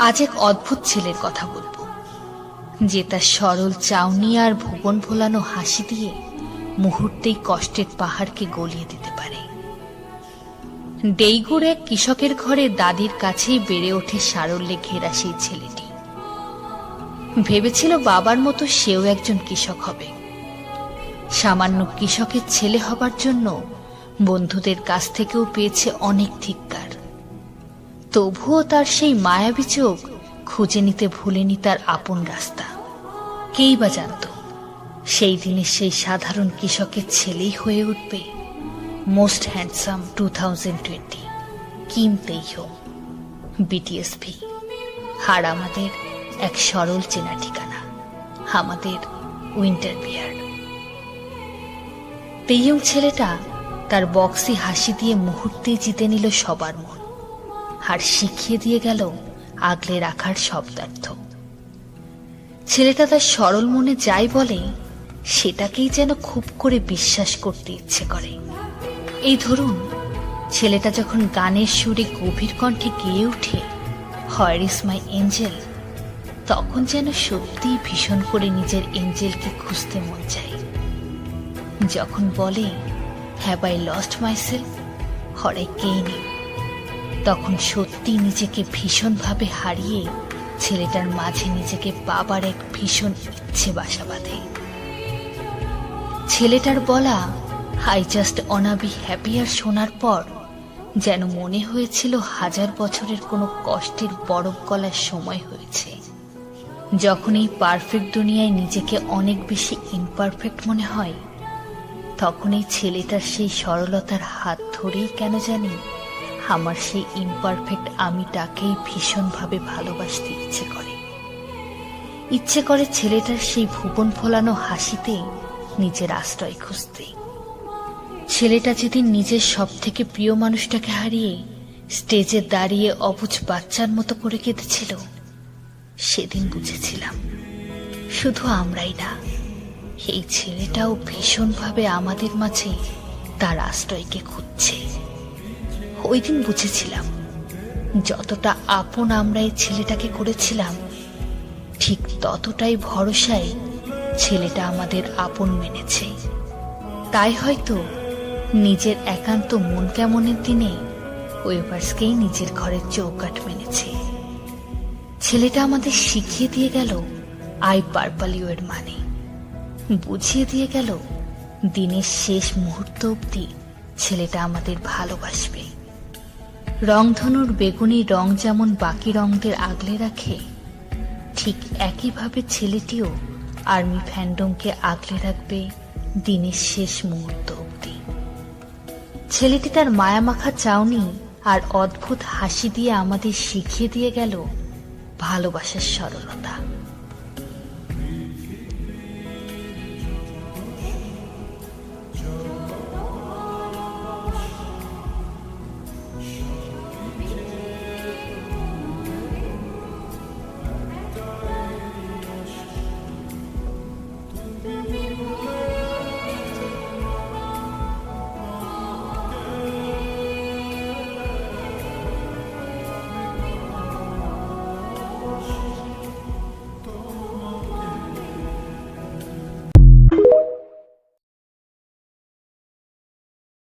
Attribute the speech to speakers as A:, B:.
A: আজ এক অদ্ভুত ছেলের কথা বলবো, যে তার সরল চাউনি আর ভুবন ভোলানো হাসি দিয়ে মুহূর্তেই কষ্টের পাহাড়কে গলিয়ে দিতে পারে। ডেইগুর এক কৃষকের ঘরে দাদির কাছেই বেড়ে ওঠে সারল্যে ঘেরা সেই ছেলেটি। ভেবেছিল বাবার মতো সেও একজন কৃষক হবে। সামান্য কৃষকের ছেলে হবার জন্য বন্ধুদের কাছ থেকেও পেয়েছে অনেক ধিক্কার। তবুও তার সেই মায়াবী চোখ খুঁজে নিতে ভুলেনি তার আপন রাস্তা। কেই বা জানত সেই দিনের সেই সাধারণ কৃষকের ছেলেই হয়ে উঠবে মোস্ট হ্যান্ডসাম 2020 কিম তেইহো, বিটিএসভি। আর আমাদের এক সরল চেনা ঠিকানা, আমাদের উইন্টার বিয়ার। তেইয়ং ছেলেটা তার বক্সি হাসি দিয়ে মুহূর্তেই জিতে নিল সবার মন, আর শিখিয়ে দিয়ে গেল আগলে রাখার শব্দার্থ। ছেলেটা তার সরল মনে যাই বলে সেটাকেই যেন খুব করে বিশ্বাস করতে ইচ্ছে করে। এই ধরুন, ছেলেটা যখন গানের সুরে গভীর কণ্ঠে গেয়ে ওঠে হোয়ার ইজ মাই এঞ্জেল, তখন যেন সত্যিই ভীষণ করে নিজের এঞ্জেলকে খুঁজতে মন চায়। যখন বলে have I lost myself or I gain you, তখন সত্যি নিজেকে ভীষণভাবে হারিয়ে ছেলেটার মাঝে নিজেকে পাবার এক ভীষণ ইচ্ছে বাসা বাঁধে। ছেলেটার বলা আই জাস্ট ওয়ানা বি হ্যাপিয়ার শোনার পর যেন মনে হয়েছিল 1000 বছরের কোনো কষ্টের বরফ গলার সময় হয়েছে। যখন এই পারফেক্ট দুনিয়ায় নিজেকে অনেক বেশি ইমপারফেক্ট মনে হয়, তখন এই ছেলেটার সেই সরলতার হাত ধরেই কেন জানি আমার সেই ইমপারফেক্ট আমিটাকেই ভীষণভাবে ভালোবাসতে ইচ্ছে করে ছেলেটার সেই ভুবন ফোলানো হাসিতে নিজের আশ্রয় খুঁজতে। ছেলেটা যেদিন নিজের সব থেকে প্রিয় মানুষটাকে হারিয়ে স্টেজে দাঁড়িয়ে অবুঝ বাচ্চার মতো করে কেঁদেছিল, সেদিন বুঝেছিলাম শুধু আমরাই না, এই ছেলেটাও ভীষণভাবে আমাদের মাঝে তার আশ্রয়কে খুঁজছে। ওই দিন বুঝেছিলাম যতটা আপন আমরা এই ছেলেটাকে করেছিলাম, ঠিক ততটাই ভরসায় ছেলেটা আমাদের আপন মেনেছে। তাই হয়তো নিজের একান্ত মন কেমনের দিনে ওয়েভার্সকেই নিজের ঘরের চৌকাঠ মেনেছে। ছেলেটা আমাদের শিখিয়ে দিয়ে গেল আই পার্পল ইউ এর মানে, বুঝিয়ে দিয়ে গেল দিনের শেষ মুহূর্ত অবধি ছেলেটা আমাদের ভালোবাসবে। রংধনুর বেগুনি রং যেমন বাকি রঙদের আগলে রাখে, ঠিক একইভাবে ছেলেটিও আর্মি ফ্যান্ডমকে আগলে রাখবে দিনের শেষ মুহূর্ত অবধি। ছেলেটি তার মায়ামাখা চাউনি আর অদ্ভুত হাসি দিয়ে আমাদের শিখিয়ে দিয়ে গেল ভালোবাসার সরলতা।